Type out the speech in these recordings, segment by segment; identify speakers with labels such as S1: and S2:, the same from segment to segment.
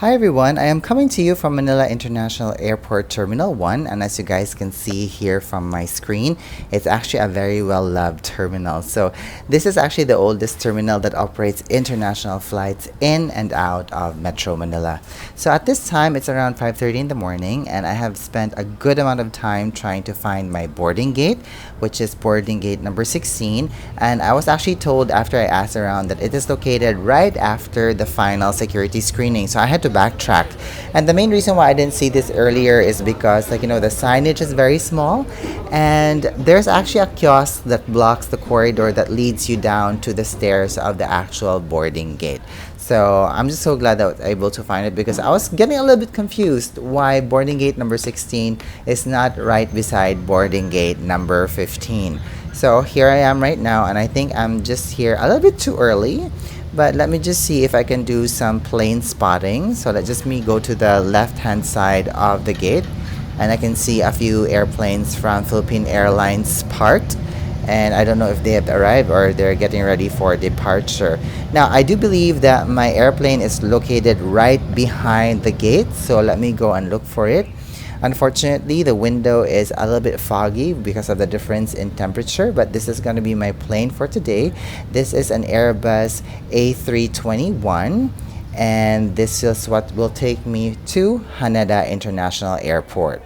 S1: Hi everyone, I am coming to you from Manila International Airport Terminal 1, and as you guys can see here from my screen, it's actually a very well loved terminal. So this is actually the oldest terminal that operates international flights in and out of Metro Manila. So at this time it's around 5:30 in the morning, and I have spent a good amount of time trying to find my boarding gate, which is boarding gate number 16, and I was actually told after I asked around that it is located right after the final security screening. So I had to backtrack, and the main reason why I didn't see this earlier is because the signage is very small, and there's actually a kiosk that blocks the corridor that leads you down to the stairs of the actual boarding gate. So I'm just so glad that I was able to find it, because I was getting a little bit confused why boarding gate number 16 is not right beside boarding gate number 15. So here I am right now, and I think I'm just here a little bit too early. But let me just see if I can do some plane spotting. So let's just me go to the left hand side of the gate, and I can see a few airplanes from Philippine Airlines parked, and I don't know if they have arrived or they're getting ready for departure. Now I do believe that my airplane is located right behind the gate, so let me go and look for it. Unfortunately, the window is a little bit foggy because of the difference in temperature, but this is going to be my plane for today. This is an Airbus A321, and this is what will take me to Haneda International Airport.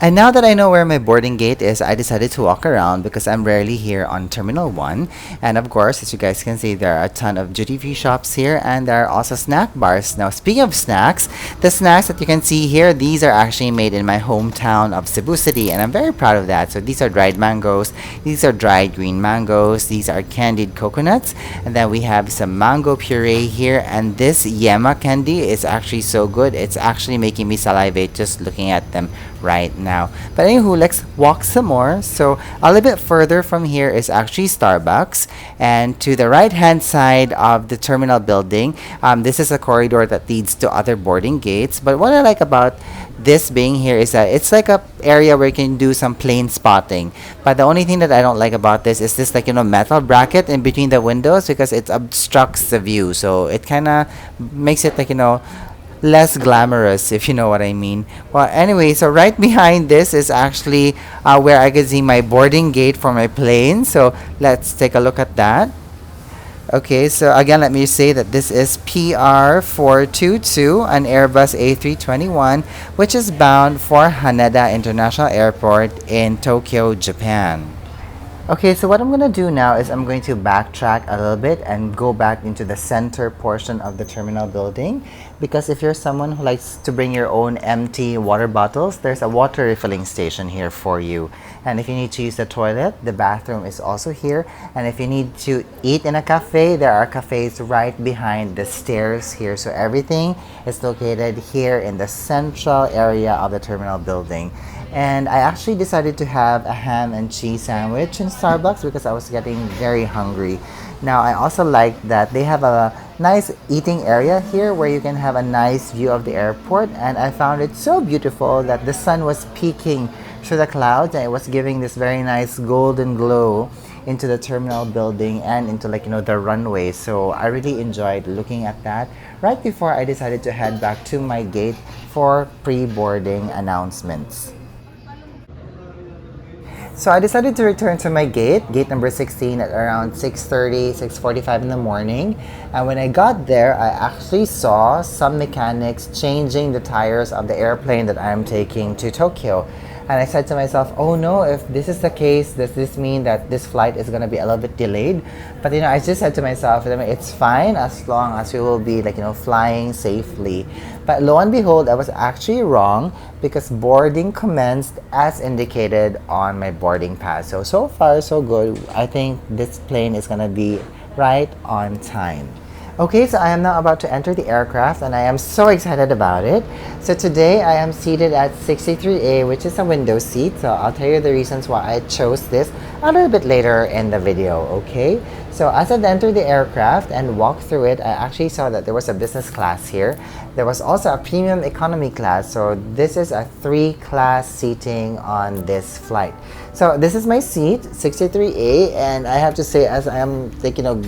S1: And now that I know where my boarding gate is, I decided to walk around because I'm rarely here on Terminal 1. And of course, as you guys can see, there are a ton of duty-free shops here, and there are also snack bars. Now, speaking of snacks, the snacks that you can see here, these are actually made in my hometown of Cebu City, and I'm very proud of that. So these are dried mangoes, these are dried green mangoes, these are candied coconuts, and then we have some mango puree here, and this yema candy is actually so good. It's actually making me salivate just looking at them right now. But anywho, let's walk some more. So a little bit further from here is actually Starbucks, and to the right hand side of the terminal building, this is a corridor that leads to other boarding gates. But what I like about this being here is that it's like a area where you can do some plane spotting. But the only thing that I don't like about this is this metal bracket in between the windows, because it obstructs the view, so it kind of makes it less glamorous, if you know what I mean. Well, anyway, so right behind this is actually where I can see my boarding gate for my plane. So let's take a look at that. Okay, so again, let me say that this is PR422, an Airbus A321, which is bound for Haneda International Airport in Tokyo, Japan. Okay, so what I'm going to do now is I'm going to backtrack a little bit and go back into the center portion of the terminal building, because if you're someone who likes to bring your own empty water bottles, there's a water refilling station here for you. And if you need to use the toilet, the bathroom is also here. And if you need to eat in a cafe, there are cafes right behind the stairs here. So everything is located here in the central area of the terminal building. And I actually decided to have a ham and cheese sandwich in Starbucks because I was getting very hungry. Now, I also like that they have a nice eating area here where you can have a nice view of the airport, and I found it so beautiful that the sun was peeking through the clouds, and it was giving this very nice golden glow into the terminal building and into the runway. So I really enjoyed looking at that right before I decided to head back to my gate for pre-boarding announcements. So I decided to return to my gate number 16, at around 6:30, 6:45 in the morning. And when I got there, I actually saw some mechanics changing the tires of the airplane that I'm taking to Tokyo. And I said to myself, oh no, if this is the case, does this mean that this flight is going to be a little bit delayed? But I just said to myself, it's fine as long as we will be flying safely. But lo and behold, I was actually wrong, because boarding commenced as indicated on my boarding pass. So far so good. I think this plane is going to be right on time. Okay, so I am now about to enter the aircraft, and I am so excited about it. So today I am seated at 63A, which is a window seat. So I'll tell you the reasons why I chose this a little bit later in the video, okay? So as I entered the aircraft and walked through it, I actually saw that there was a business class here. There was also a premium economy class. So this is a 3-class seating on this flight. So this is my seat, 63A, and I have to say, as I am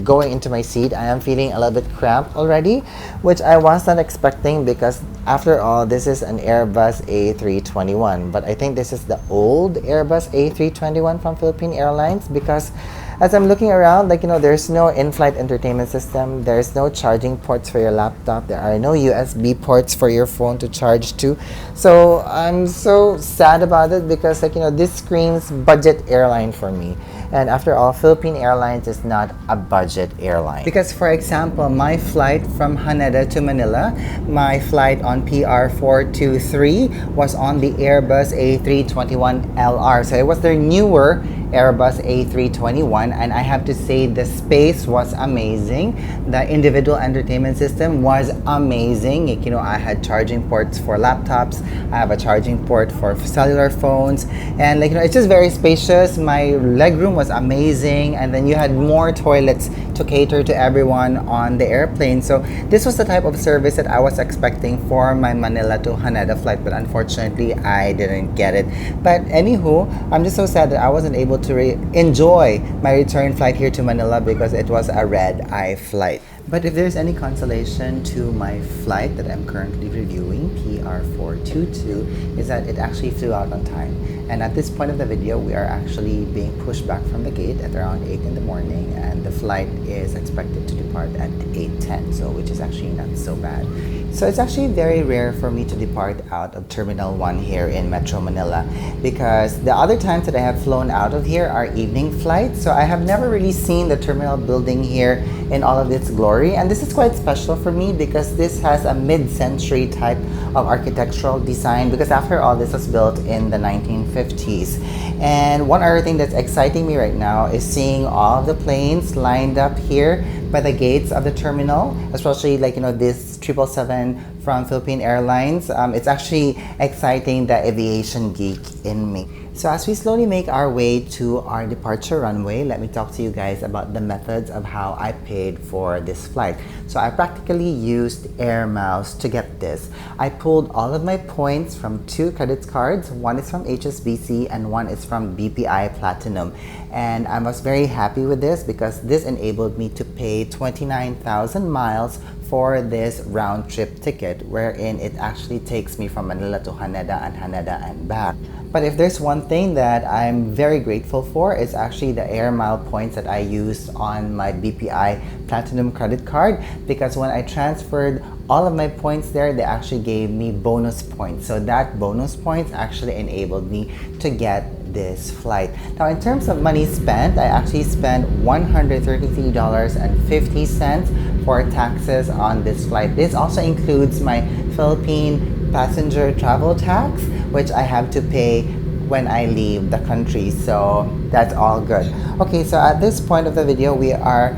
S1: going into my seat, I am feeling a little bit cramped already, which I was not expecting, because After all, this is an Airbus A321, but I think this is the old Airbus A321 from Philippine Airlines because as I'm looking around, like, there's no in-flight entertainment system, there's no charging ports for your laptop, there are no USB ports for your phone to charge to. So I'm so sad about it because, like, this screams budget airline for me. And after all, Philippine Airlines is not a budget airline. Because, for example, my flight from Haneda to Manila, my flight on PR423 was on the Airbus A321LR. So it was their newer Airbus A321, and I have to say the space was amazing. The individual entertainment system was amazing. I had charging ports for laptops, I have a charging port for cellular phones, and it's just very spacious. My legroom was amazing, and then you had more toilets to cater to everyone on the airplane. So this was the type of service that I was expecting for my Manila to Haneda flight, but unfortunately I didn't get it. But anywho, I'm just so sad that I wasn't able to enjoy my return flight here to Manila because it was a red-eye flight. But if there's any consolation to my flight that I'm currently reviewing, PR422, is that it actually flew out on time. And at this point of the video, we are actually being pushed back from the gate at around 8 in the morning, and the flight is expected to depart at 8:10, so which is actually not so bad. So it's actually very rare for me to depart out of Terminal 1 here in Metro Manila because the other times that I have flown out of here are evening flights. So I have never really seen the terminal building here in all of its glory. And this is quite special for me because this has a mid-century type of architectural design because after all, this was built in the 1950s. And one other thing that's exciting me right now is seeing all of the planes lined up here by the gates of the terminal, especially this 777 from Philippine Airlines. It's actually exciting, the aviation geek in me. So as we slowly make our way to our departure runway, let me talk to you guys about the methods of how I paid for this flight. So I practically used Air Miles to get this. I pulled all of my points from 2 credit cards. One is from HSBC and one is from BPI Platinum. And I was very happy with this because this enabled me to pay 29,000 miles for this round trip ticket, wherein it actually takes me from Manila to Haneda and back. But if there's one thing that I'm very grateful for, it's actually the Air Mile points that I used on my BPI Platinum credit card, because when I transferred all of my points there, they actually gave me bonus points. So that bonus points actually enabled me to get this flight. Now, in terms of money spent, I actually spent $133.50 for taxes on this flight. This also includes my Philippine passenger travel tax, which I have to pay when I leave the country. So that's all good. Okay, so at this point of the video, we are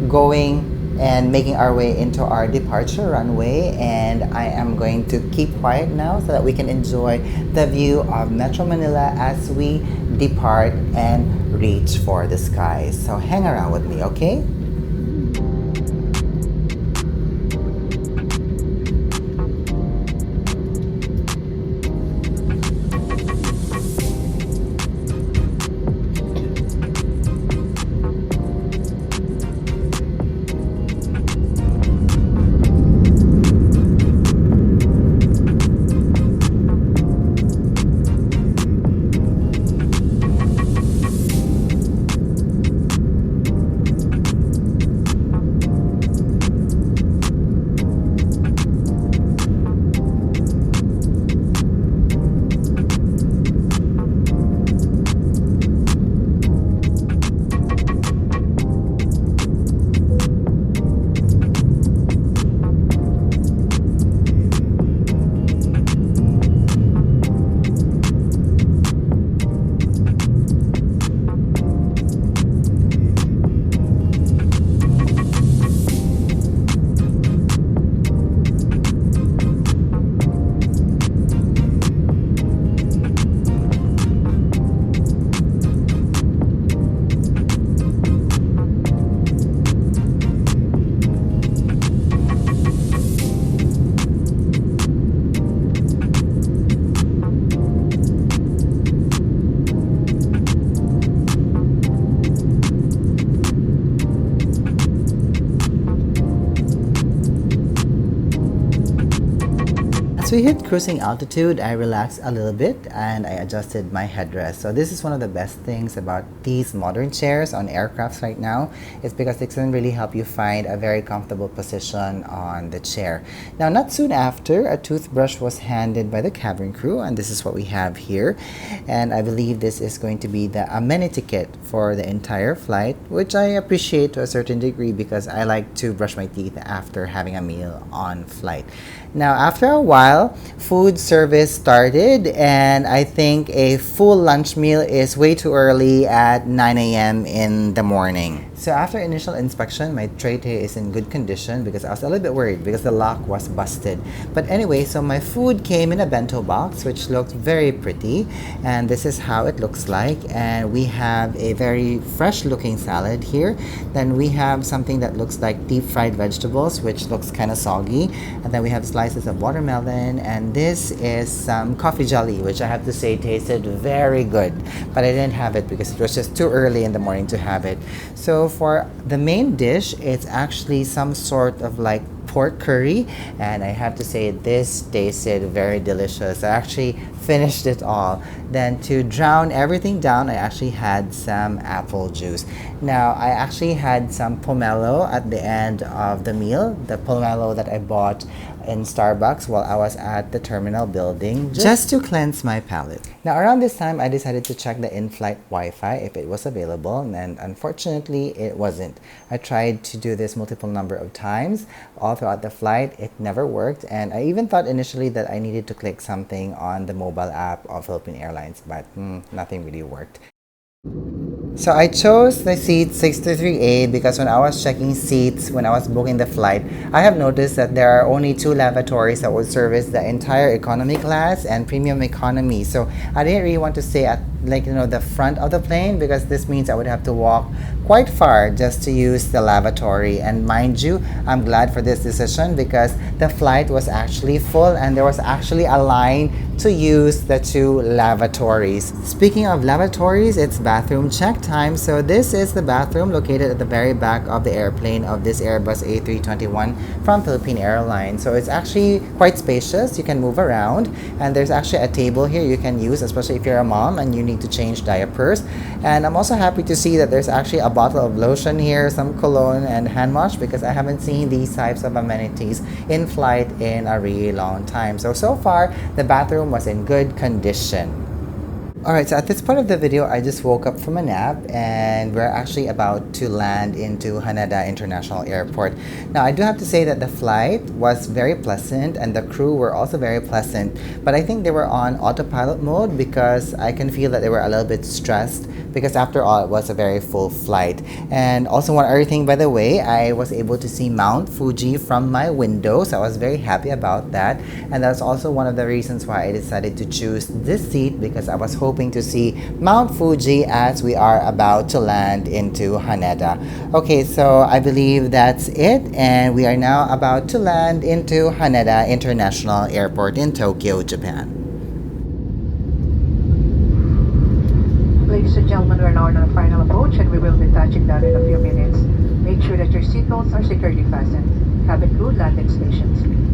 S1: going and making our way into our departure runway, and I am going to keep quiet now so that we can enjoy the view of Metro Manila as we depart and reach for the skies. So hang around with me, okay? Once we hit cruising altitude, I relaxed a little bit and I adjusted my headrest. So this is one of the best things about these modern chairs on aircrafts right now. It's because it can really help you find a very comfortable position on the chair. Now, not soon after, a toothbrush was handed by the cabin crew, and this is what we have here. And I believe this is going to be the amenity kit for the entire flight, which I appreciate to a certain degree because I like to brush my teeth after having a meal on flight. Now, after a while, food service started, and I think a full lunch meal is way too early at 9 a.m. in the morning. So after initial inspection, my tray is in good condition because I was a little bit worried because the lock was busted. But anyway, so my food came in a bento box, which looked very pretty, and this is how it looks like. And we have a very fresh looking salad here. Then we have something that looks like deep fried vegetables, which looks kind of soggy. And then we have slices of watermelon, and this is some coffee jelly, which I have to say tasted very good, but I didn't have it because it was just too early in the morning to have it. So for the main dish, it's actually some sort of like pork curry, and I have to say this tasted very delicious. I actually finished it all. Then to drown everything down, I actually had some apple juice. Now, I actually had some pomelo at the end of the meal, the pomelo that I bought in Starbucks while I was at the terminal building, just to cleanse my palate. Now, around this time, I decided to check the in-flight Wi-Fi if it was available, and unfortunately, it wasn't. I tried to do this multiple number of times all throughout the flight. It never worked, and I even thought initially that I needed to click something on the mobile app of Philippine Airlines, but nothing really worked. So I chose the seat 633A because when I was checking seats, when I was booking the flight, I have noticed that there are only 2 lavatories that would service the entire economy class and premium economy. So I didn't really want to stay at the front of the plane because this means I would have to walk quite far just to use the lavatory. And mind you, I'm glad for this decision because the flight was actually full and there was actually a line to use the 2 lavatories. Speaking of lavatories, it's bathroom check time. So this is the bathroom located at the very back of the airplane of this Airbus A321 from Philippine Airlines. So it's actually quite spacious. You can move around, and there's actually a table here you can use, especially if you're a mom and you need to change diapers. And I'm also happy to see that there's actually a bottle of lotion here, some cologne and hand wash, because I haven't seen these types of amenities in flight in a really long time. So far the bathroom was in good condition. Alright, so at this part of the video, I just woke up from a nap and we're actually about to land into Haneda International Airport. Now, I do have to say that the flight was very pleasant and the crew were also very pleasant, but I think they were on autopilot mode because I can feel that they were a little bit stressed because after all, it was a very full flight. And also one other thing, by the way, I was able to see Mount Fuji from my window, so I was very happy about that. And that's also one of the reasons why I decided to choose this seat, because I was hoping to see Mount Fuji as we are about to land into Haneda. Okay, so I believe that's it, and we are now about to land into Haneda International Airport in Tokyo, Japan.
S2: Ladies and gentlemen, we are now on our final approach and we will be touching down in a few minutes. Make sure that your seatbelts are securely fastened. Cabin crew, landing stations.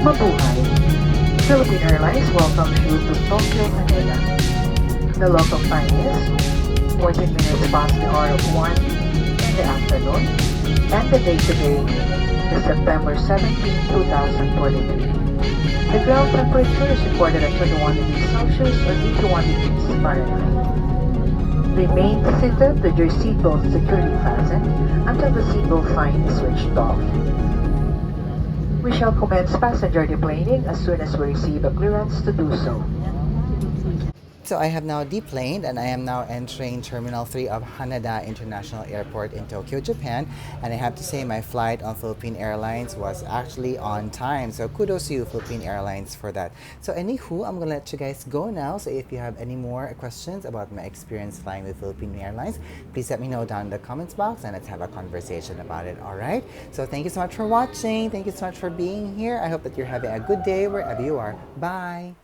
S2: Mabuhay! Philippine Airlines welcomes you to Tokyo, Haneda. The local time is 14 minutes past the hour of 1 in the afternoon, and the date today is September 17, 2023. The ground temperature is recorded at 21 degrees Celsius or 81 degrees Fahrenheit. Remain seated with your seatbelt securely fastened until the seatbelt sign is switched off. We shall commence passenger deplaning as soon as we receive a clearance to do so.
S1: So I have now deplaned and I am now entering Terminal 3 of Haneda International Airport in Tokyo, Japan. And I have to say my flight on Philippine Airlines was actually on time. So kudos to you, Philippine Airlines, for that. So anywho, I'm going to let you guys go now. So if you have any more questions about my experience flying with Philippine Airlines, please let me know down in the comments box and let's have a conversation about it, all right? So thank you so much for watching. Thank you so much for being here. I hope that you're having a good day wherever you are. Bye!